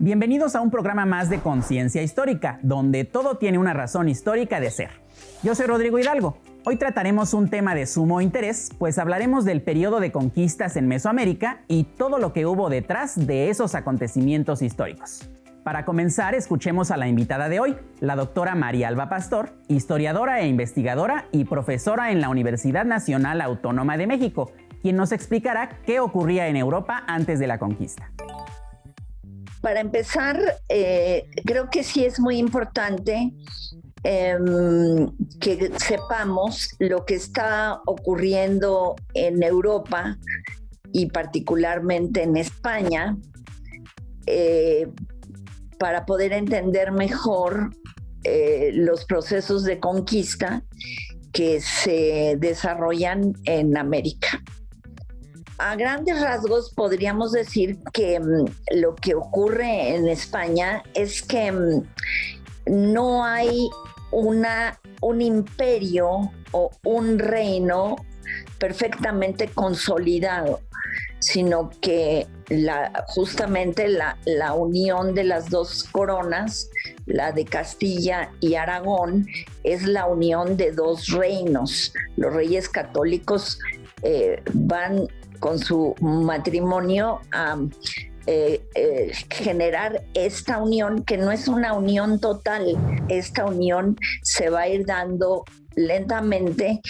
Bienvenidos a un programa más de Conciencia Histórica, donde todo tiene una razón histórica de ser. Yo soy Rodrigo Hidalgo. Hoy trataremos un tema de sumo interés, pues hablaremos del periodo de conquistas en Mesoamérica y todo lo que hubo detrás de esos acontecimientos históricos. Para comenzar, escuchemos a la invitada de hoy, la doctora María Alba Pastor, historiadora e investigadora y profesora en la Universidad Nacional Autónoma de México, quien nos explicará qué ocurría en Europa antes de la conquista. Para empezar, creo que sí es muy importante que sepamos lo que está ocurriendo en Europa y particularmente en España, para poder entender mejor los procesos de conquista que se desarrollan en América. A grandes rasgos podríamos decir que lo que ocurre en España es que no hay un imperio o un reino perfectamente consolidado, sino que justamente la unión de las dos coronas, la de Castilla y Aragón, es la unión de dos reinos. Los reyes católicos van con su matrimonio a generar esta unión, que no es una unión total. Esta unión se va a ir dando lentamente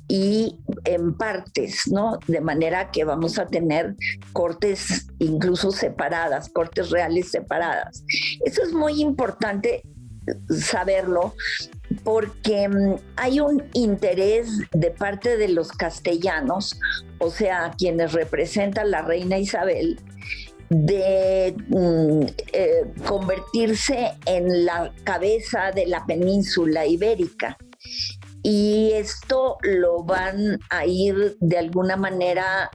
y en partes, ¿no? De manera que vamos a tener cortes incluso separadas, cortes reales separadas. Eso es muy importante saberlo, porque hay un interés de parte de los castellanos, o sea, quienes representan la reina Isabel, de convertirse en la cabeza de la península ibérica. Y esto lo van a ir de alguna manera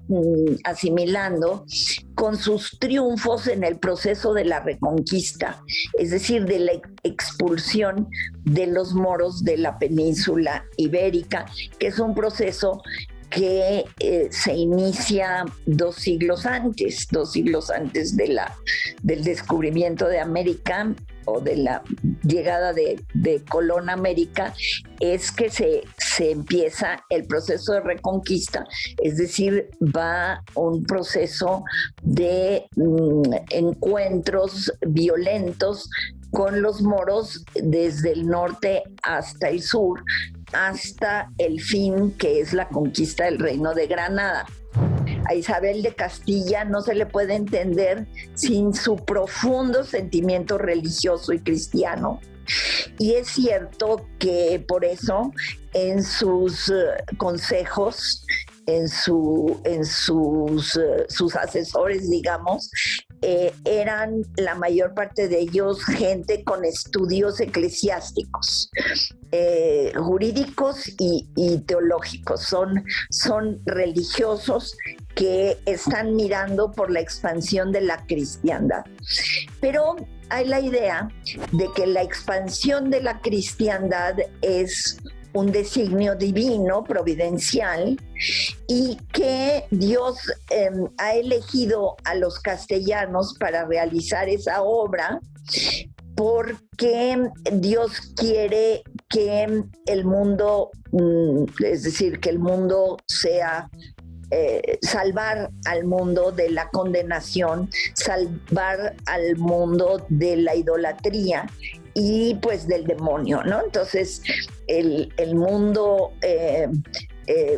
asimilando con sus triunfos en el proceso de la Reconquista, es decir, de la expulsión de los moros de la península ibérica, que es un proceso que se inicia dos siglos antes del descubrimiento de América o de la llegada de Colón a América, es que se empieza el proceso de reconquista, es decir, va un proceso de encuentros violentos con los moros desde el norte hasta el sur, hasta el fin, que es la conquista del Reino de Granada. A Isabel de Castilla no se le puede entender sin su profundo sentimiento religioso y cristiano. Y es cierto que por eso en sus consejos, sus asesores, digamos, eran la mayor parte de ellos gente con estudios eclesiásticos, jurídicos y teológicos. Son religiosos que están mirando por la expansión de la cristiandad. Pero hay la idea de que la expansión de la cristiandad es un designio divino, providencial, y que Dios ha elegido a los castellanos para realizar esa obra, porque Dios quiere que el mundo, es decir, que el mundo sea salvar al mundo de la condenación, salvar al mundo de la idolatría y pues del demonio, ¿no? Entonces el mundo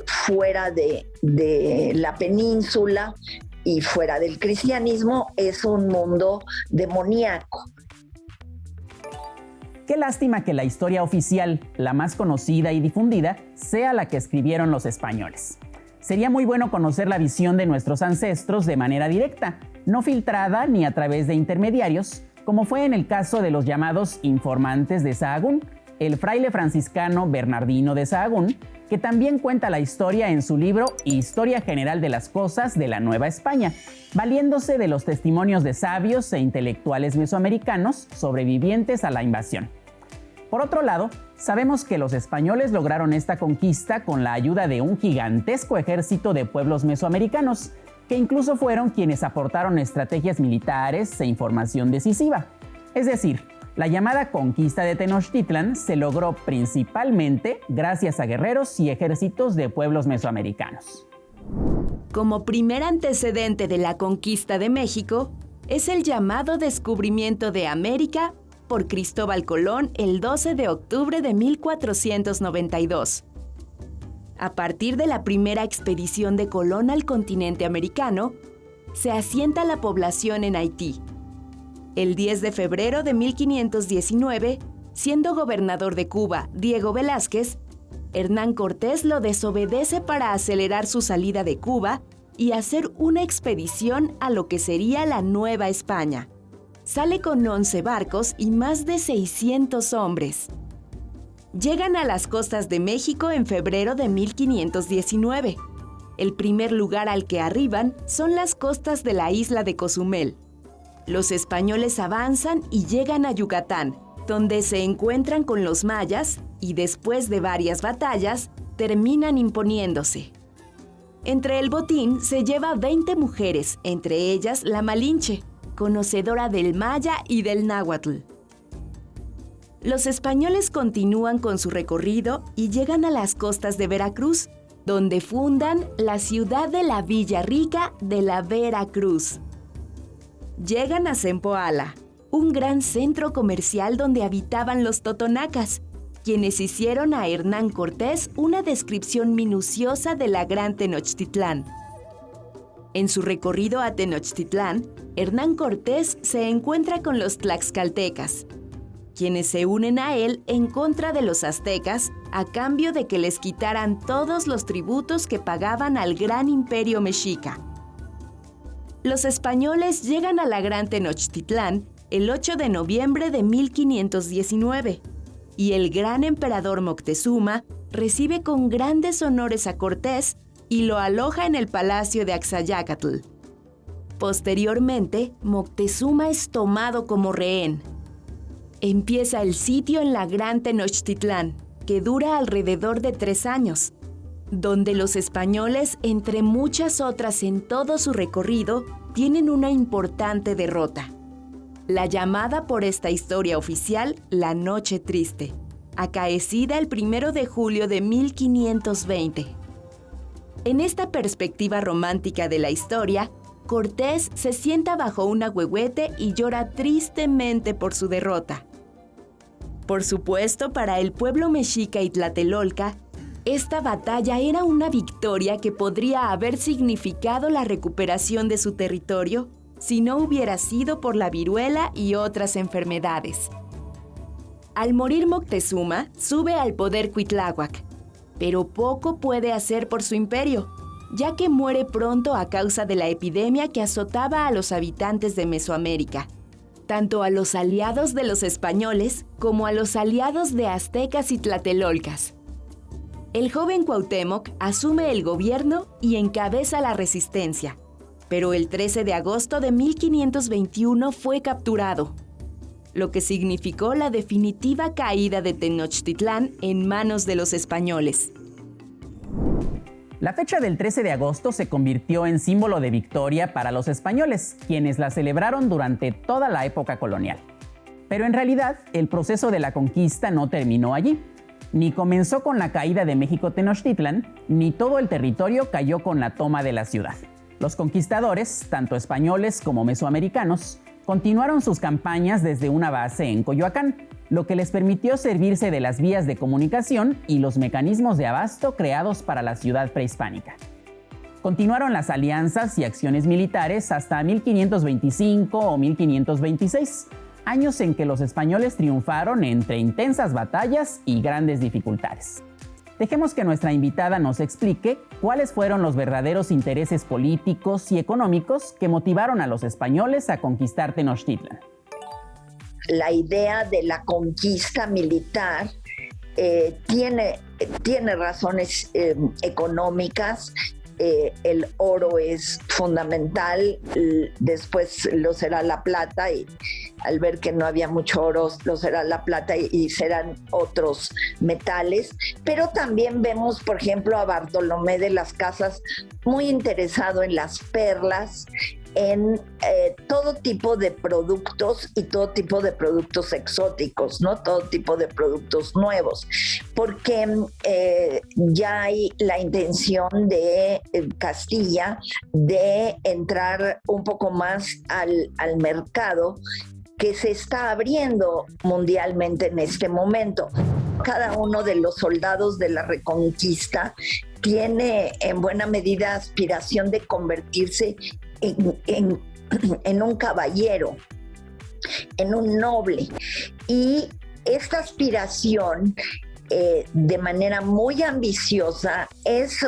fuera de la península y fuera del cristianismo es un mundo demoníaco. Qué lástima que la historia oficial, la más conocida y difundida, sea la que escribieron los españoles. Sería muy bueno conocer la visión de nuestros ancestros de manera directa, no filtrada ni a través de intermediarios, como fue en el caso de los llamados informantes de Sahagún, el fraile franciscano Bernardino de Sahagún, que también cuenta la historia en su libro Historia General de las Cosas de la Nueva España, valiéndose de los testimonios de sabios e intelectuales mesoamericanos sobrevivientes a la invasión. Por otro lado, sabemos que los españoles lograron esta conquista con la ayuda de un gigantesco ejército de pueblos mesoamericanos, que incluso fueron quienes aportaron estrategias militares e información decisiva. Es decir, la llamada conquista de Tenochtitlan se logró principalmente gracias a guerreros y ejércitos de pueblos mesoamericanos. Como primer antecedente de la conquista de México, es el llamado descubrimiento de América por Cristóbal Colón el 12 de octubre de 1492. A partir de la primera expedición de Colón al continente americano, se asienta la población en Haití. El 10 de febrero de 1519, siendo gobernador de Cuba Diego Velázquez, Hernán Cortés lo desobedece para acelerar su salida de Cuba y hacer una expedición a lo que sería la Nueva España. Sale con 11 barcos y más de 600 hombres. Llegan a las costas de México en febrero de 1519. El primer lugar al que arriban son las costas de la isla de Cozumel. Los españoles avanzan y llegan a Yucatán, donde se encuentran con los mayas y después de varias batallas, terminan imponiéndose. Entre el botín se lleva 20 mujeres, entre ellas la Malinche, conocedora del maya y del náhuatl. Los españoles continúan con su recorrido y llegan a las costas de Veracruz, donde fundan la ciudad de la Villa Rica de la Veracruz. Llegan a Zempoala, un gran centro comercial donde habitaban los totonacas, quienes hicieron a Hernán Cortés una descripción minuciosa de la Gran Tenochtitlán. En su recorrido a Tenochtitlán, Hernán Cortés se encuentra con los tlaxcaltecas, quienes se unen a él en contra de los aztecas a cambio de que les quitaran todos los tributos que pagaban al gran imperio mexica. Los españoles llegan a la Gran Tenochtitlán el 8 de noviembre de 1519 y el gran emperador Moctezuma recibe con grandes honores a Cortés y lo aloja en el palacio de Axayácatl. Posteriormente, Moctezuma es tomado como rehén. Empieza el sitio en la Gran Tenochtitlán, que dura alrededor de 3 años, donde los españoles, entre muchas otras en todo su recorrido, tienen una importante derrota. La llamada por esta historia oficial la Noche Triste, acaecida el 1 de julio de 1520. En esta perspectiva romántica de la historia, Cortés se sienta bajo un ahuehuete y llora tristemente por su derrota. Por supuesto, para el pueblo mexica y tlatelolca, esta batalla era una victoria que podría haber significado la recuperación de su territorio si no hubiera sido por la viruela y otras enfermedades. Al morir Moctezuma, sube al poder Cuitláhuac, pero poco puede hacer por su imperio, ya que muere pronto a causa de la epidemia que azotaba a los habitantes de Mesoamérica, tanto a los aliados de los españoles como a los aliados de aztecas y tlatelolcas. El joven Cuauhtémoc asume el gobierno y encabeza la resistencia, pero el 13 de agosto de 1521 fue capturado, lo que significó la definitiva caída de Tenochtitlán en manos de los españoles. La fecha del 13 de agosto se convirtió en símbolo de victoria para los españoles, quienes la celebraron durante toda la época colonial. Pero en realidad, el proceso de la conquista no terminó allí. Ni comenzó con la caída de México Tenochtitlan, ni todo el territorio cayó con la toma de la ciudad. Los conquistadores, tanto españoles como mesoamericanos, continuaron sus campañas desde una base en Coyoacán, lo que les permitió servirse de las vías de comunicación y los mecanismos de abasto creados para la ciudad prehispánica. Continuaron las alianzas y acciones militares hasta 1525 o 1526, años en que los españoles triunfaron entre intensas batallas y grandes dificultades. Dejemos que nuestra invitada nos explique cuáles fueron los verdaderos intereses políticos y económicos que motivaron a los españoles a conquistar Tenochtitlan. La idea de la conquista militar tiene razones económicas el oro es fundamental, después lo será la plata, y al ver que no había mucho oro, lo será la plata y serán otros metales. Pero también vemos, por ejemplo, a Bartolomé de las Casas muy interesado en las perlas, en todo tipo de productos y todo tipo de productos exóticos, ¿no? Todo tipo de productos nuevos, porque ya hay la intención de Castilla de entrar un poco más al mercado que se está abriendo mundialmente en este momento. Cada uno de los soldados de la Reconquista tiene en buena medida aspiración de convertirse en un caballero, en un noble. Y esta aspiración, de manera muy ambiciosa, es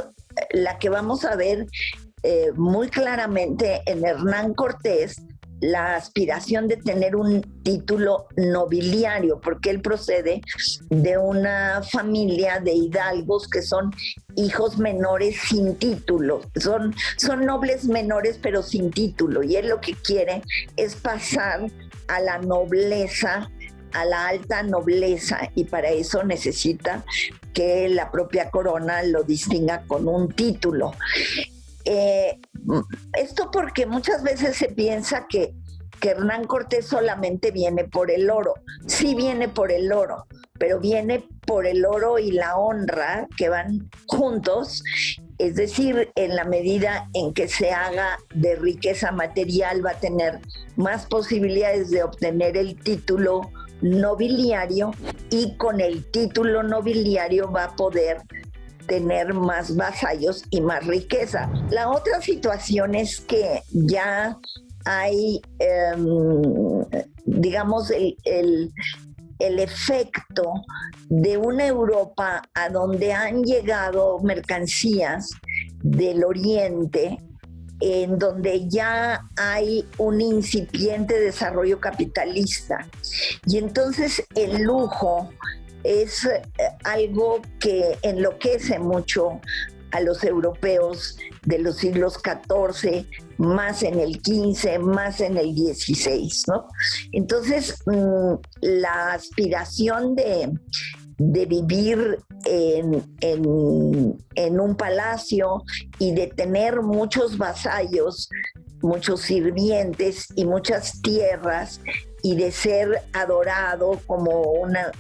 la que vamos a ver muy claramente en Hernán Cortés, la aspiración de tener un título nobiliario, porque él procede de una familia de hidalgos que son hijos menores sin título, son nobles menores pero sin título, y él lo que quiere es pasar a la nobleza, a la alta nobleza, y para eso necesita que la propia corona lo distinga con un título. Esto porque muchas veces se piensa que Hernán Cortés solamente viene por el oro. Sí viene por el oro, pero viene por el oro y la honra, que van juntos. Es decir, en la medida en que se haga de riqueza material, va a tener más posibilidades de obtener el título nobiliario, y con el título nobiliario va a poder tener más vasallos y más riqueza. La otra situación es que ya hay, digamos, el efecto de una Europa a donde han llegado mercancías del Oriente, en donde ya hay un incipiente desarrollo capitalista. Y entonces el lujo es algo que enloquece mucho a los europeos de los siglos XIV, más en el XV, más en el XVI, ¿no? Entonces, la aspiración de vivir en un palacio y de tener muchos vasallos, muchos sirvientes y muchas tierras, y de ser adorado como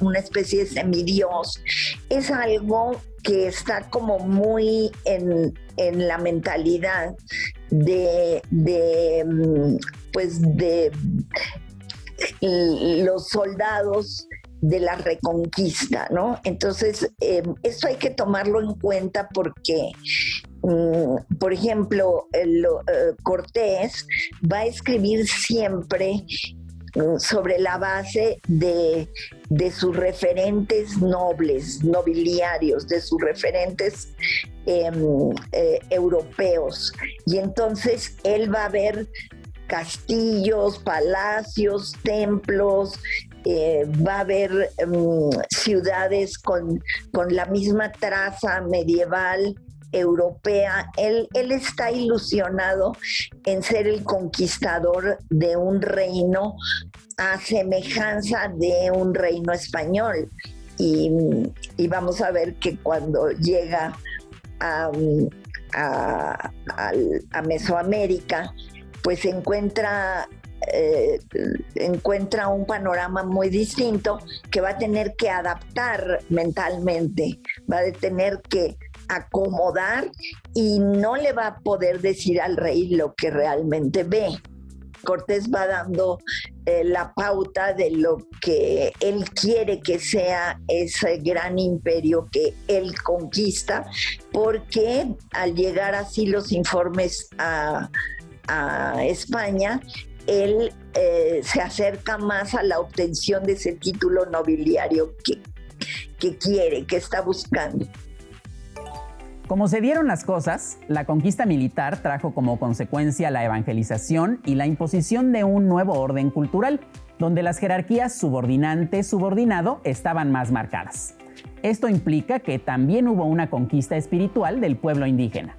una especie de semidios, es algo que está como muy en la mentalidad de los soldados de la Reconquista, ¿no? Entonces, esto hay que tomarlo en cuenta porque, por ejemplo, Cortés va a escribir siempre sobre la base de sus referentes nobles, nobiliarios, de sus referentes europeos. Y entonces él va a ver castillos, palacios, templos, va a haber ciudades con la misma traza medieval europea. Él está ilusionado en ser el conquistador de un reino a semejanza de un reino español. Y vamos a ver que cuando llega a Mesoamérica, pues encuentra un panorama muy distinto que va a tener que adaptar mentalmente, va a tener que acomodar, y no le va a poder decir al rey lo que realmente ve. Cortés va dando la pauta de lo que él quiere que sea ese gran imperio que él conquista, porque al llegar así los informes a España, él se acerca más a la obtención de ese título nobiliario que quiere, que está buscando. Como se dieron las cosas, la conquista militar trajo como consecuencia la evangelización y la imposición de un nuevo orden cultural, donde las jerarquías subordinante-subordinado estaban más marcadas. Esto implica que también hubo una conquista espiritual del pueblo indígena.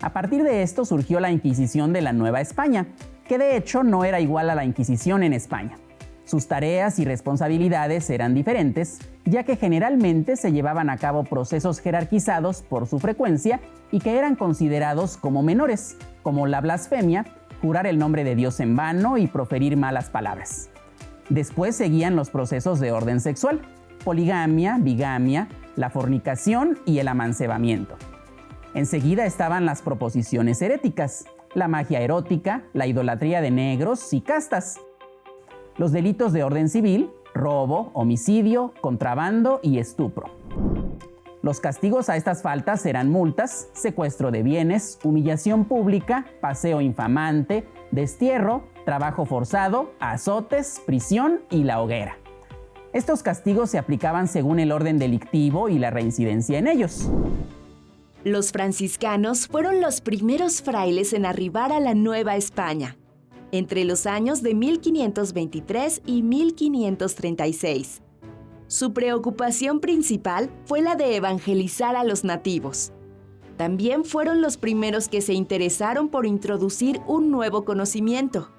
A partir de esto surgió la Inquisición de la Nueva España, que de hecho no era igual a la Inquisición en España. Sus tareas y responsabilidades eran diferentes, ya que generalmente se llevaban a cabo procesos jerarquizados por su frecuencia y que eran considerados como menores, como la blasfemia, jurar el nombre de Dios en vano y proferir malas palabras. Después seguían los procesos de orden sexual, poligamia, bigamia, la fornicación y el amancebamiento. Enseguida estaban las proposiciones heréticas, la magia erótica, la idolatría de negros y castas. Los delitos de orden civil, robo, homicidio, contrabando y estupro. Los castigos a estas faltas eran multas, secuestro de bienes, humillación pública, paseo infamante, destierro, trabajo forzado, azotes, prisión y la hoguera. Estos castigos se aplicaban según el orden delictivo y la reincidencia en ellos. Los franciscanos fueron los primeros frailes en arribar a la Nueva España, entre los años de 1523 y 1536. Su preocupación principal fue la de evangelizar a los nativos. También fueron los primeros que se interesaron por introducir un nuevo conocimiento.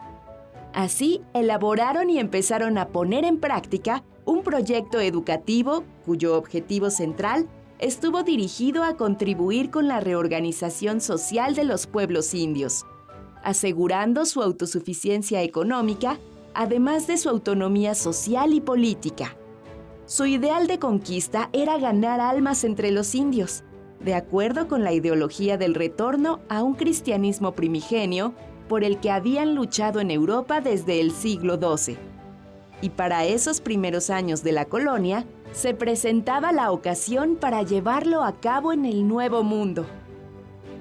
Así, elaboraron y empezaron a poner en práctica un proyecto educativo cuyo objetivo central estuvo dirigido a contribuir con la reorganización social de los pueblos indios, asegurando su autosuficiencia económica, además de su autonomía social y política. Su ideal de conquista era ganar almas entre los indios, de acuerdo con la ideología del retorno a un cristianismo primigenio por el que habían luchado en Europa desde el siglo XII. Y para esos primeros años de la colonia, se presentaba la ocasión para llevarlo a cabo en el Nuevo Mundo.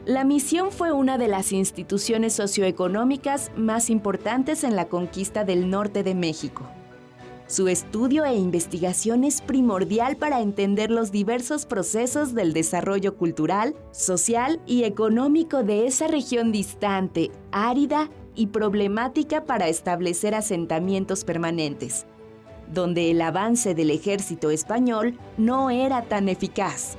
La misión fue una de las instituciones socioeconómicas más importantes en la conquista del norte de México. Su estudio e investigación es primordial para entender los diversos procesos del desarrollo cultural, social y económico de esa región distante, árida y problemática para establecer asentamientos permanentes, donde el avance del ejército español no era tan eficaz.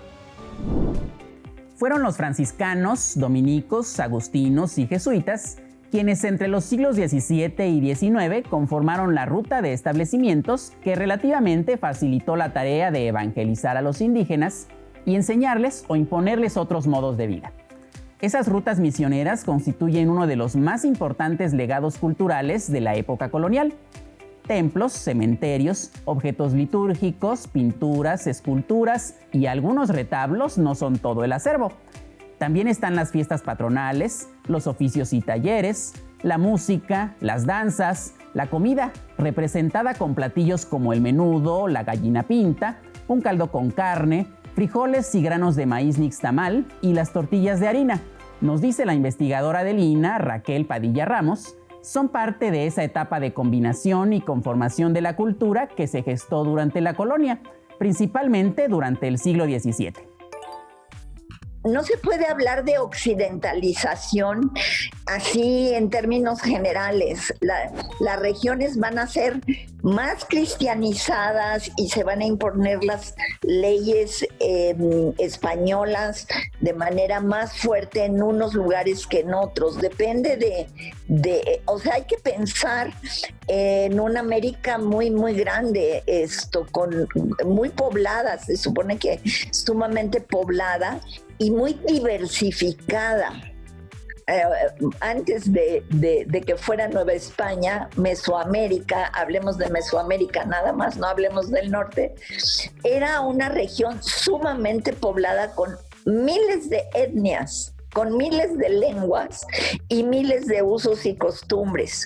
Fueron los franciscanos, dominicos, agustinos y jesuitas quienes entre los siglos XVII y XIX conformaron la ruta de establecimientos que relativamente facilitó la tarea de evangelizar a los indígenas y enseñarles o imponerles otros modos de vida. Esas rutas misioneras constituyen uno de los más importantes legados culturales de la época colonial. Templos, cementerios, objetos litúrgicos, pinturas, esculturas y algunos retablos no son todo el acervo. También están las fiestas patronales, los oficios y talleres, la música, las danzas, la comida, representada con platillos como el menudo, la gallina pinta, un caldo con carne, frijoles y granos de maíz nixtamal y las tortillas de harina. Nos dice la investigadora del INAH, Raquel Padilla Ramos, son parte de esa etapa de combinación y conformación de la cultura que se gestó durante la colonia, principalmente durante el siglo XVII. No se puede hablar de occidentalización así en términos generales. Las regiones van a ser más cristianizadas y se van a imponer las leyes españolas de manera más fuerte en unos lugares que en otros. Depende o sea, hay que pensar en una América muy, muy grande, muy poblada, se supone que sumamente poblada y muy diversificada. Antes de que fuera Nueva España, Mesoamérica, hablemos de Mesoamérica nada más, no hablemos del norte, era una región sumamente poblada con miles de etnias, con miles de lenguas y miles de usos y costumbres.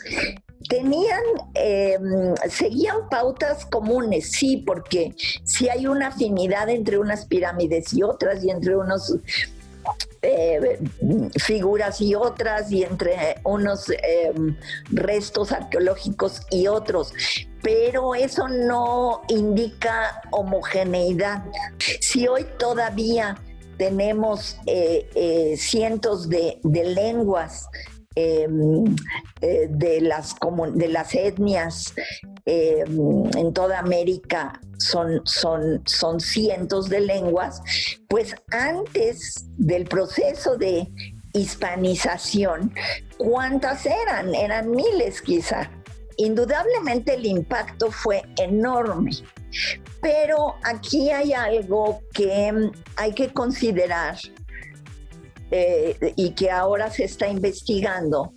Seguían pautas comunes, sí, porque sí hay una afinidad entre unas pirámides y otras, y entre unos figuras y otras, y entre unos restos arqueológicos y otros, pero eso no indica homogeneidad. Si hoy todavía tenemos cientos de lenguas de las etnias en toda América, son cientos de lenguas, pues antes del proceso de hispanización, ¿cuántas eran? Eran miles quizá. Indudablemente el impacto fue enorme, pero aquí hay algo que hay que considerar y que ahora se está investigando: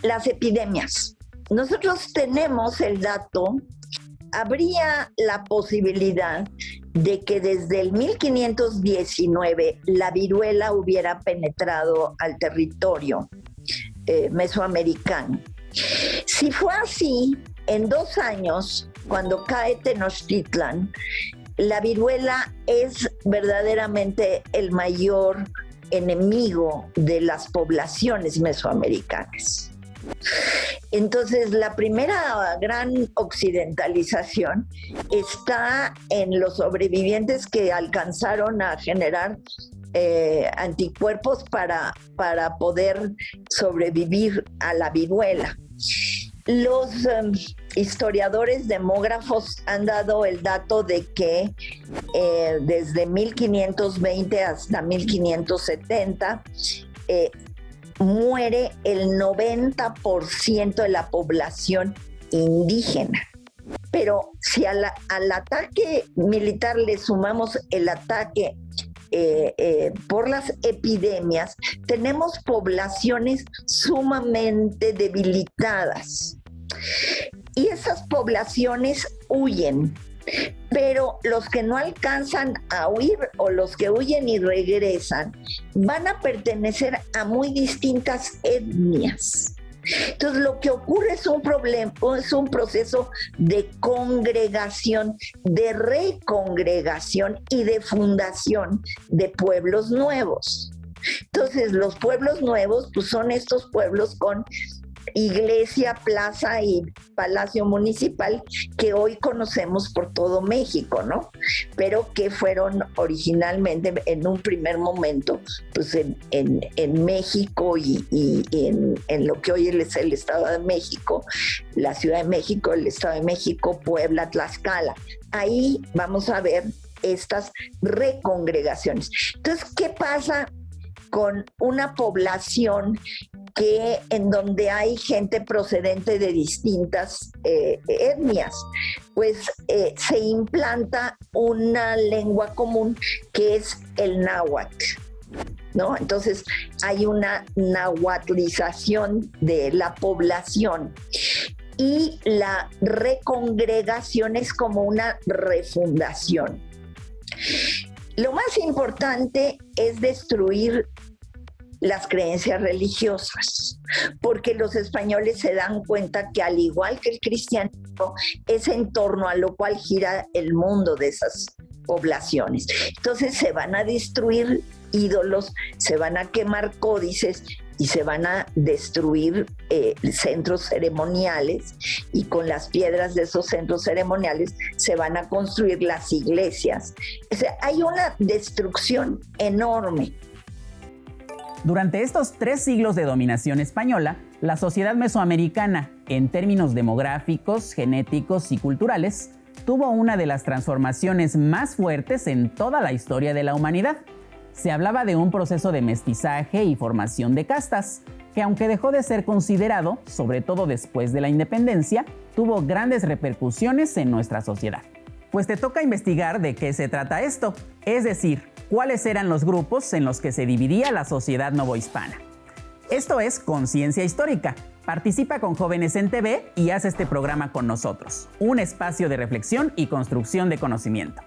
las epidemias. Nosotros tenemos el dato, habría la posibilidad de que desde el 1519 la viruela hubiera penetrado al territorio mesoamericano. Si fue así, en 2 años, cuando cae Tenochtitlan, la viruela es verdaderamente el mayor enemigo de las poblaciones mesoamericanas. Entonces, la primera gran occidentalización está en los sobrevivientes que alcanzaron a generar anticuerpos para poder sobrevivir a la viruela. Los historiadores demógrafos han dado el dato de que desde 1520 hasta 1570 muere el 90% de la población indígena. Pero si al ataque militar le sumamos el ataque por las epidemias, tenemos poblaciones sumamente debilitadas. Y esas poblaciones huyen. Pero los que no alcanzan a huir o los que huyen y regresan van a pertenecer a muy distintas etnias. Entonces, lo que ocurre es un proceso de congregación, de recongregación y de fundación de pueblos nuevos. Entonces, los pueblos nuevos pues, son estos pueblos con iglesia, plaza y palacio municipal que hoy conocemos por todo México, ¿no? Pero que fueron originalmente, en un primer momento, pues en México y en lo que hoy es el Estado de México, la Ciudad de México, el Estado de México, Puebla, Tlaxcala. Ahí vamos a ver estas recongregaciones. Entonces, ¿qué pasa con una población en donde hay gente procedente de distintas etnias? Pues se implanta una lengua común que es el náhuatl, ¿no? Entonces hay una nahuatlización de la población y la recongregación es como una refundación. Lo más importante es destruir las creencias religiosas, porque los españoles se dan cuenta que, al igual que el cristianismo, es en torno a lo cual gira el mundo de esas poblaciones. Entonces se van a destruir ídolos, se van a quemar códices y se van a destruir centros ceremoniales, y con las piedras de esos centros ceremoniales se van a construir las iglesias. O sea, hay una destrucción enorme. Durante estos 3 siglos de dominación española, la sociedad mesoamericana, en términos demográficos, genéticos y culturales, tuvo una de las transformaciones más fuertes en toda la historia de la humanidad. Se hablaba de un proceso de mestizaje y formación de castas, que aunque dejó de ser considerado, sobre todo después de la independencia, tuvo grandes repercusiones en nuestra sociedad. Pues te toca investigar de qué se trata esto, es decir, cuáles eran los grupos en los que se dividía la sociedad novohispana. Esto es Conciencia Histórica. Participa con Jóvenes en TV y haz este programa con nosotros. Un espacio de reflexión y construcción de conocimiento.